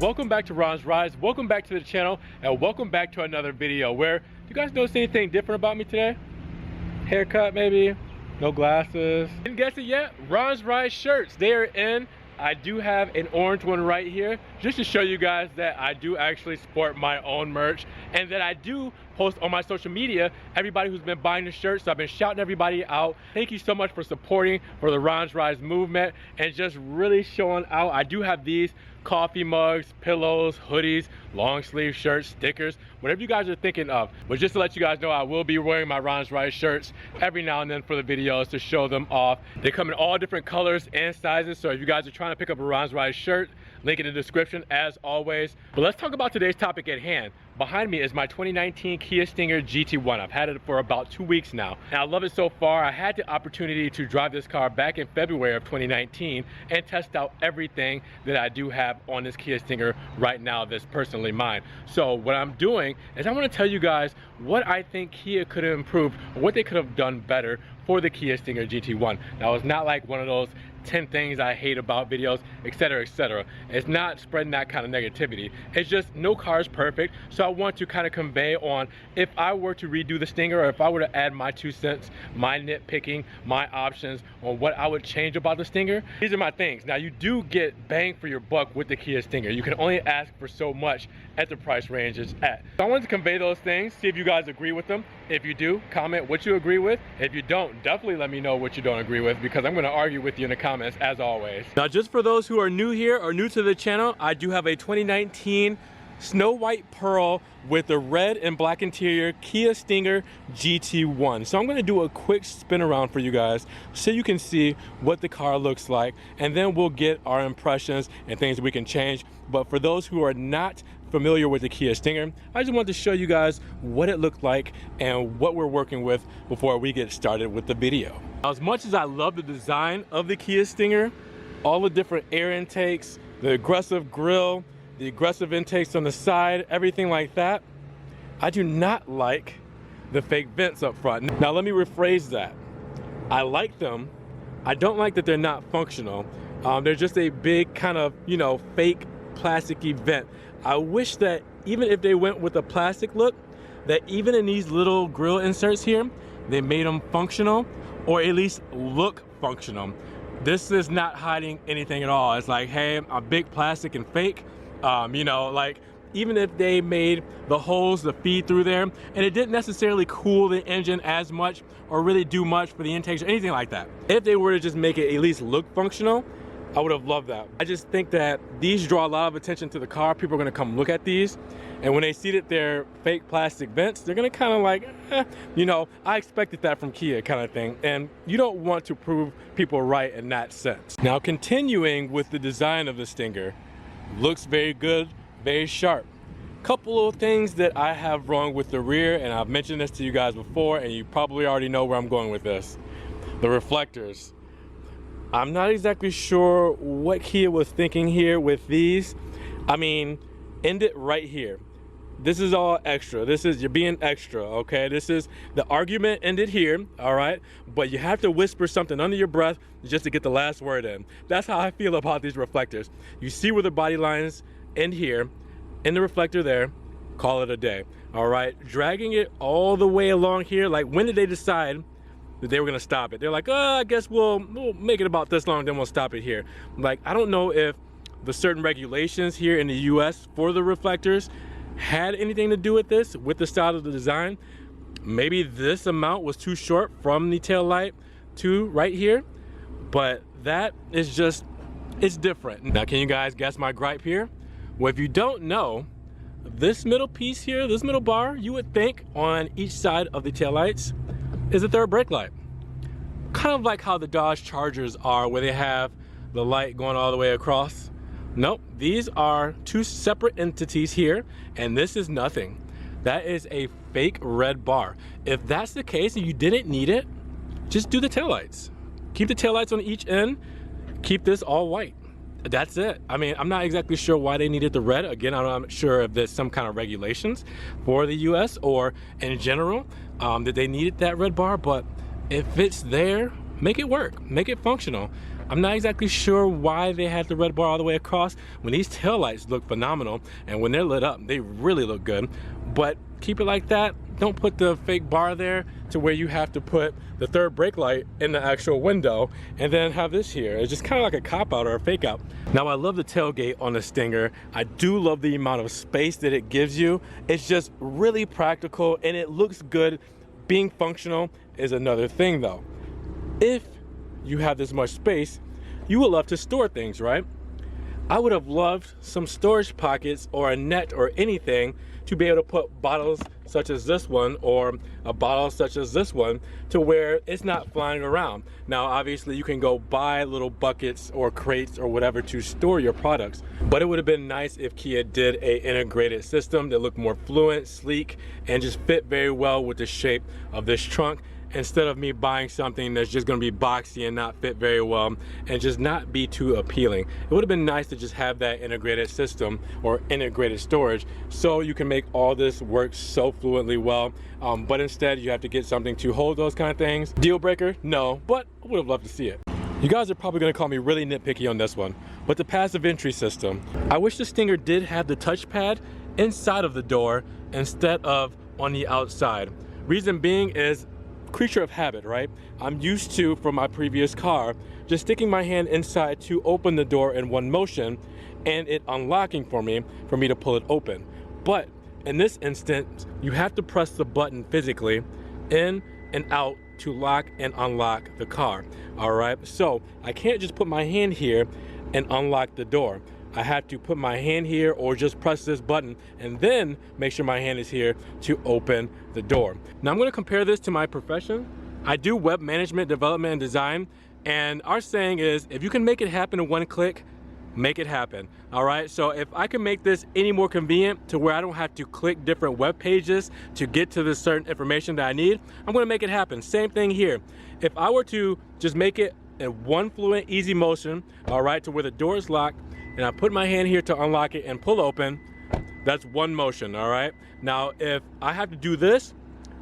Welcome back to Ron's Rides, welcome back to the channel, and welcome back to another video where, do you guys notice anything different about me today? Haircut maybe? No glasses? Didn't guess it yet? Ron's Rides shirts, they are in. I do have an orange one right here, just to show you guys that I do actually sport my own merch, and that I do post on my social media everybody who's been buying the shirts. So I've been shouting everybody out. Thank you so much for supporting for the Ron's Rides movement and just really showing out. I do have these coffee mugs, pillows, hoodies, long sleeve shirts, stickers, whatever you guys are thinking of. But just to let you guys know, I will be wearing my Ron's Rides shirts every now and then for the videos to show them off. They come in all different colors and sizes, so if you guys are trying to pick up a Ron's Rides shirt, link in the description as always. But let's talk about today's topic at hand. Behind me is my 2019 Kia Stinger GT1. I've had it for about 2 weeks now, and I love it so far. I had the opportunity to drive this car back in February of 2019 and test out everything that I do have on this Kia Stinger right now that's personally mine. So what I'm doing is I want to tell you guys what I think Kia could have improved, or what they could have done better for the Kia Stinger GT1. Now, it's not like one of those 10 things I hate about videos, etc., etc. It's not spreading that kind of negativity. It's just no car is perfect, so I want to kind of convey on, if I were to redo the Stinger, or if I were to add my 2 cents, my nitpicking, my options on what I would change about the Stinger. These are my things. Now, you do get bang for your buck with the Kia Stinger. You can only ask for so much at the price range it's at. So I wanted to convey those things, see if you guys agree with them. If you do, comment what you agree with. If you don't, definitely let me know what you don't agree with, because I'm going to argue with you in the comments as always. Now, just for those who are new here or new to the channel, I do have a 2019 Snow White Pearl with the red and black interior Kia Stinger GT1. So I'm going to do a quick spin around for you guys so you can see what the car looks like, and then we'll get our impressions and things we can change. But for those who are not familiar with the Kia Stinger, I just wanted to show you guys what it looked like and what we're working with before we get started with the video. Now, as much as I love the design of the Kia Stinger, all the different air intakes, the aggressive grille, the aggressive intakes on the side, everything like that, I do not like the fake vents up front. Now, let me rephrase that. I like them. I don't like that they're not functional. They're just a big kind of, you know, fake plasticky vent. I wish that even if they went with a plastic look, that even in these little grill inserts here, they made them functional, or at least look functional. This is not hiding anything at all. It's like, hey, I'm big plastic and fake. You know, like, even if they made the holes to feed through there, and it didn't necessarily cool the engine as much or really do much for the intakes or anything like that. If they were to just make it at least look functional, I would have loved that. I just think that these draw a lot of attention to the car. People are gonna come look at these, and when they see that they're fake plastic vents, they're gonna kind of like, you know, I expected that from Kia kind of thing. And you don't want to prove people right in that sense. Now, continuing with the design of the Stinger, looks very good, very sharp. Couple of things that I have wrong with the rear, and I've mentioned this to you guys before, and you probably already know where I'm going with this. The reflectors. I'm not exactly sure what Kia was thinking here with these. I mean, end it right here. This is all extra. This is, you're being extra, okay? This is, the argument ended here, all right? But you have to whisper something under your breath just to get the last word in. That's how I feel about these reflectors. You see where the body lines end here, in the reflector there, call it a day, all right? Dragging it all the way along here, like, when did they decide that they were gonna stop it? They're like, oh, I guess we'll make it about this long, then we'll stop it here. Like, I don't know if the certain regulations here in the US for the reflectors had anything to do with this, with the style of the design. Maybe this amount was too short from the tail light to right here, but that is just, it's different. Now, can you guys guess my gripe here? Well, if you don't know, this middle piece here, this middle bar, you would think on each side of the tail lights is a third brake light. Kind of like how the Dodge Chargers are, where they have the light going all the way across. Nope, these are 2 separate entities here, and this is nothing. That is a fake red bar. If that's the case and you didn't need it, just do the taillights. Keep the taillights on each end, keep this all white. That's it. I mean, I'm not exactly sure why they needed the red. Again, I'm not sure if there's some kind of regulations for the US or in general that they needed that red bar, but if it's there, make it work, make it functional. I'm not exactly sure why they had the red bar all the way across when these taillights look phenomenal, and when they're lit up, they really look good. But keep it like that. Don't put the fake bar there to where you have to put the third brake light in the actual window and then have this here. It's just kind of like a cop out or a fake out. Now, I love the tailgate on the Stinger. I do love the amount of space that it gives you. It's just really practical and it looks good. Being functional is another thing though. If you have this much space, you would love to store things, right? I would have loved some storage pockets or a net or anything to be able to put bottles such as this one or a bottle such as this one to where it's not flying around. Now, obviously you can go buy little buckets or crates or whatever to store your products, but it would have been nice if Kia did a integrated system that looked more fluent, sleek, and just fit very well with the shape of this trunk, instead of me buying something that's just gonna be boxy and not fit very well and just not be too appealing. It would have been nice to just have that integrated system or integrated storage so you can make all this work so fluently well, but instead you have to get something to hold those kind of things. Deal breaker? No, but I would have loved to see it. You guys are probably gonna call me really nitpicky on this one, but the passive entry system. I wish the Stinger did have the touchpad inside of the door instead of on the outside. Reason being is creature of habit, right? I'm used to, from my previous car, just sticking my hand inside to open the door in one motion and it unlocking for me to pull it open. But in this instance, you have to press the button physically in and out to lock and unlock the car. All right, so I can't just put my hand here and unlock the door. I have to put my hand here or just press this button and then make sure my hand is here to open the door. Now I'm going to compare this to my profession. I do web management, development, and design, and our saying is if you can make it happen in one click, make it happen. All right, so if I can make this any more convenient to where I don't have to click different web pages to get to the certain information that I need, I'm going to make it happen. Same thing here. If I were to just make it in one fluent, easy motion, all right, to where the door is locked, and I put my hand here to unlock it and pull open, that's one motion, all right? Now, if I have to do this,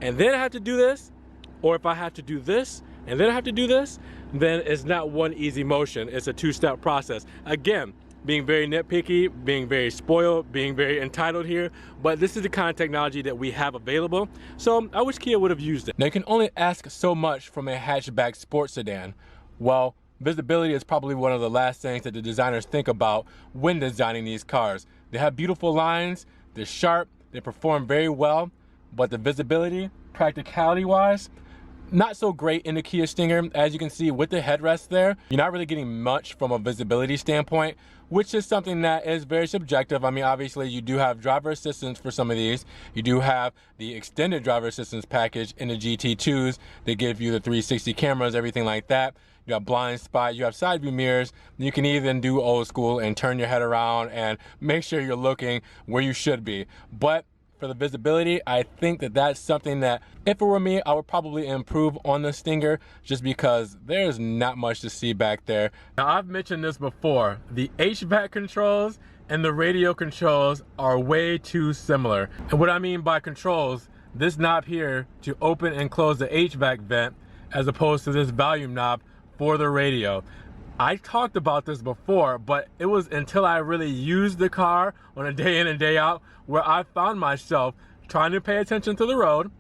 and then I have to do this, or if I have to do this, and then I have to do this, then it's not one easy motion, it's a two-step process. Again, being very nitpicky, being very spoiled, being very entitled here, but this is the kind of technology that we have available, so I wish Kia would have used it. Now, you can only ask so much from a hatchback sports sedan. Well, visibility is probably one of the last things that the designers think about when designing these cars. They have beautiful lines, they're sharp, they perform very well, but the visibility, practicality-wise, not so great in the Kia Stinger. As you can see with the headrest there, you're not really getting much from a visibility standpoint, which is something that is very subjective. I mean, obviously you do have driver assistance for some of these. You do have the extended driver assistance package in the GT2s. They give you the 360 cameras, everything like that. You have blind spot, you have side view mirrors. You can even do old school and turn your head around and make sure you're looking where you should be. But for the visibility, I think that that's something that if it were me, I would probably improve on the Stinger just because there's not much to see back there. Now, I've mentioned this before, the HVAC controls and the radio controls are way too similar. And what I mean by controls, this knob here to open and close the HVAC vent as opposed to this volume knob for the radio. I talked about this before, but it was until I really used the car on a day in and day out where I found myself trying to pay attention to the road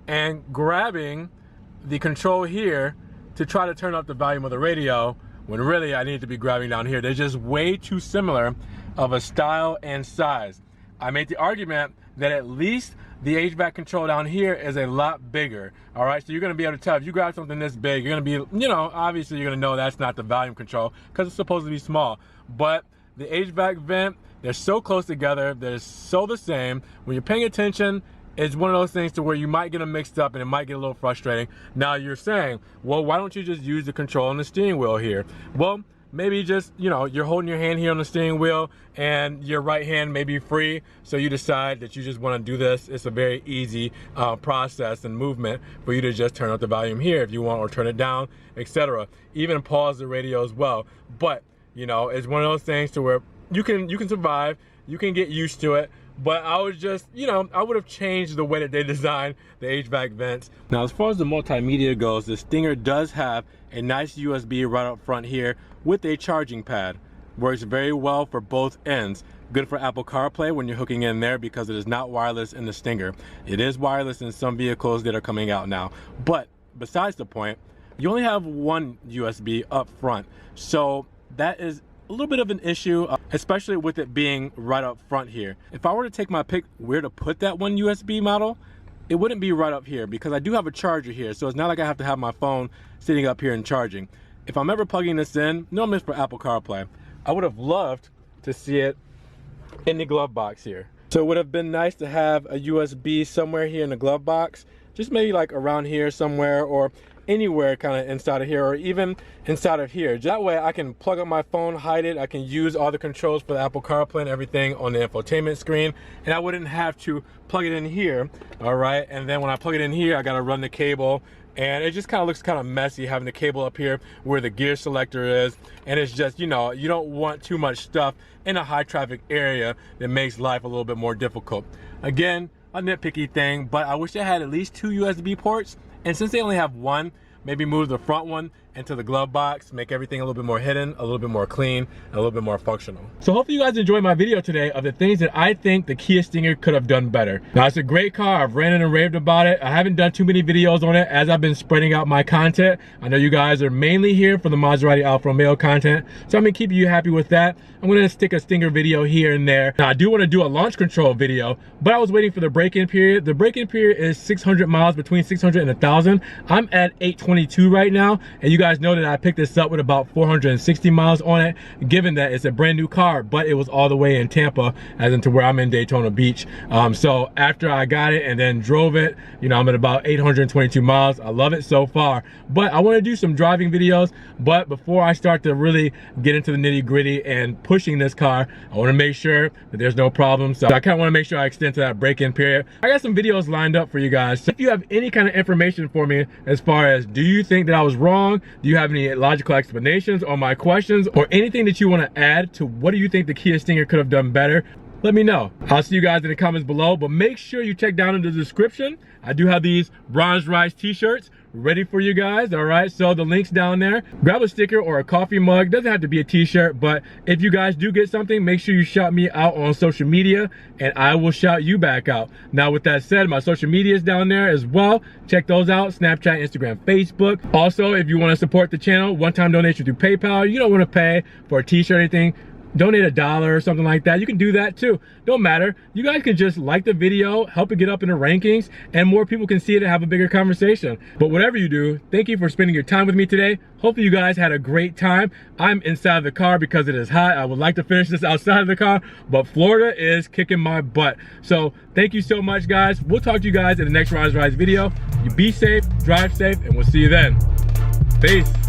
and grabbing the control here to try to turn up the volume of the radio when really I need to be grabbing down here. They're just way too similar of a style and size. I made the argument that at least the HVAC control down here is a lot bigger. All right, so you're gonna be able to tell if you grab something this big, you're gonna be, you know, obviously you're gonna know that's not the volume control because it's supposed to be small. But the HVAC vent, they're so close together, they're so the same. When you're paying attention, it's one of those things to where you might get them mixed up and it might get a little frustrating. Now you're saying, well, why don't you just use the control on the steering wheel here? Well, maybe just, you know, you're holding your hand here on the steering wheel and your right hand may be free, so you decide that you just want to do this. It's a very easy process and movement for you to just turn up the volume here if you want, or turn it down, etc. Even pause the radio as well. But, you know, it's one of those things to where you can survive, you can get used to it, but I was just, you know, I would have changed the way that they designed the HVAC vents. Now, as far as the multimedia goes, the Stinger does have a nice USB right up front here with a charging pad. Works very well for both ends. Good for Apple CarPlay when you're hooking in there because it is not wireless in the Stinger. It is wireless in some vehicles that are coming out now. But besides the point, you only have one USB up front. So that is a little bit of an issue, especially with it being right up front here. If I were to take my pick where to put that one USB model, it wouldn't be right up here because I do have a charger here. So it's not like I have to have my phone sitting up here and charging. If I'm ever plugging this in, normally it's for Apple CarPlay. I would have loved to see it in the glove box here. So it would have been nice to have a USB somewhere here in the glove box, just maybe like around here somewhere or anywhere kind of inside of here or even inside of here. That way I can plug up my phone, hide it, I can use all the controls for the Apple CarPlay and everything on the infotainment screen, and I wouldn't have to plug it in here, all right? And then when I plug it in here, I gotta run the cable, and it just kind of looks kind of messy having the cable up here where the gear selector is, and it's just, you know, you don't want too much stuff in a high traffic area that makes life a little bit more difficult. Again, a nitpicky thing, but I wish they had at least 2 USB ports, and since they only have one, maybe move the front one into the glove box, make everything a little bit more hidden, a little bit more clean, and a little bit more functional. So hopefully you guys enjoyed my video today of the things that I think the Kia Stinger could have done better. Now, it's a great car. I've ranted and raved about it. I haven't done too many videos on it as I've been spreading out my content. I know you guys are mainly here for the Maserati Alfa Romeo content, so I'm gonna keep you happy with that. I'm gonna stick a Stinger video here and there. Now, I do wanna do a launch control video, but I was waiting for the break-in period. The break-in period is 600 miles, between 600 and 1,000. I'm at 822 right now, and you guys know that I picked this up with about 460 miles on it, given that it's a brand new car, but it was all the way in Tampa, as into where I'm in Daytona Beach. So after I got it and then drove it, you know, I'm at about 822 miles. I love it so far, but I want to do some driving videos. But before I start to really get into the nitty gritty and pushing this car, I want to make sure that there's no problem. So I kind of want to make sure I extend to that break-in period. I got some videos lined up for you guys. So if you have any kind of information for me as far as, do you think that I was wrong? Do you have any logical explanations on my questions, or anything that you want to add to what do you think the Kia Stinger could have done better? Let me know. I'll see you guys in the comments below, but make sure you check down in the description. I do have these Bronze Rise t-shirts ready for you guys, all right? So the link's down there. Grab a sticker or a coffee mug. Doesn't have to be a t-shirt, but if you guys do get something, make sure you shout me out on social media and I will shout you back out. Now, with that said, my social media is down there as well. Check those out: Snapchat, Instagram, Facebook. Also, if you want to support the channel, one-time donation through PayPal. You don't want to pay for a t-shirt or anything, donate $1 or something like that. You can do that too. Don't matter. You guys can just like the video, help it get up in the rankings, and more people can see it and have a bigger conversation. But whatever you do, thank you for spending your time with me today. Hopefully you guys had a great time. I'm inside the car because it is hot. I would like to finish this outside of the car, but Florida is kicking my butt. So thank you so much, guys. We'll talk to you guys in the next Rise video. You be safe, drive safe, and we'll see you then. Peace.